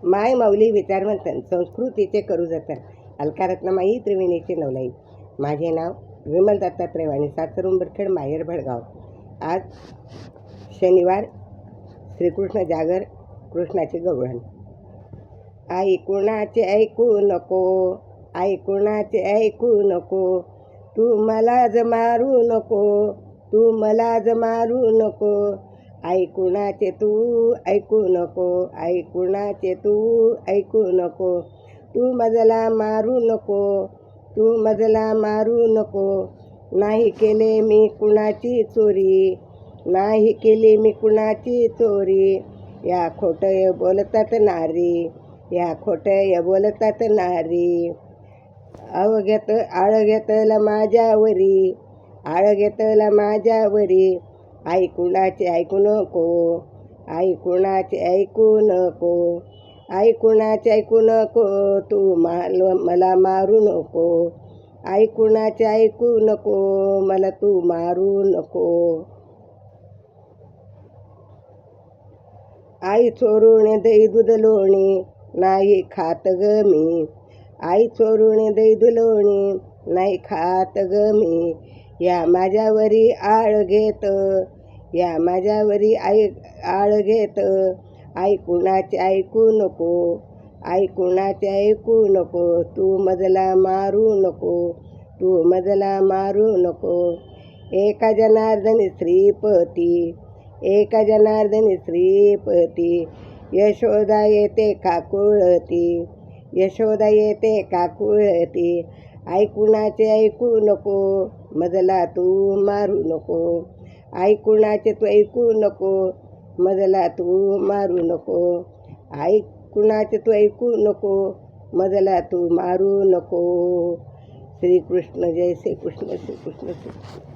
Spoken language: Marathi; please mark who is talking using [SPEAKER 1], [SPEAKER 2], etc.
[SPEAKER 1] माय माऊली विचारवंतन संस्कृतीचे करू जतन अलकारत्नमाई त्रिवेणीचे नवलाई. माझे नाव विमल दत्तात्रय वाणी, सासर उंबरखेड, माहेर भडगाव. आज शनिवार, श्रीकृष्ण जागर, कृष्णाचे गवळण. आई कुणाचे ऐकू नको, आई कुणाचे ऐकू नको, तू मलाच मारू नको, तू मलाच मारू नको. आई कुणाचे तू ऐकू नको, आई कुणाचे तू ऐकू नको, तू मजला मारू नको, तू मजला मारू नको. नाही केले मी कुणाची चोरी, नाही केली मी कुणाची चोरी. या खोटं बोलतात नारी, या खोटं बोलतात नारी. अवघ्यात आळ घेतला माझ्यावरी, आळ घेतला माझ्यावरी. आई कुणाचे ऐकू नको, आई कुणाचे ऐकू नको, आई कुणाचे ऐकू नको, तू मला मारू नको. आई कुणाचे ऐकू नको, मला तू मारू नको. आई चोरून दही दूध लोणी नाही खात ग मी, आई चोरून दही दूध लोणी नाही खात ग मी. या माझ्यावरी आळ घेत, या माझ्यावरी आळ घेत. आई कुणाचे ऐकू नको, आई कुणाचे ऐकू नको, तू मजला मारू नको, तू मजला मारू नको. एका जनार्दनी श्रीपती, एका जनार्दनी श्रीपती. यशोदा येते काकुळती, यशोदा येते काकुळती. आई कुणाचे ऐकू नको, मजला तू मारू नको. आई कुणाचे तू ऐकू नको, मजला तू मारू नको. आई कुणाचे तू ऐकू नको, मजला तू मारू नको. श्रीकृष्ण जय श्रीकृष्ण, श्रीकृष्ण श्रीकृष्ण.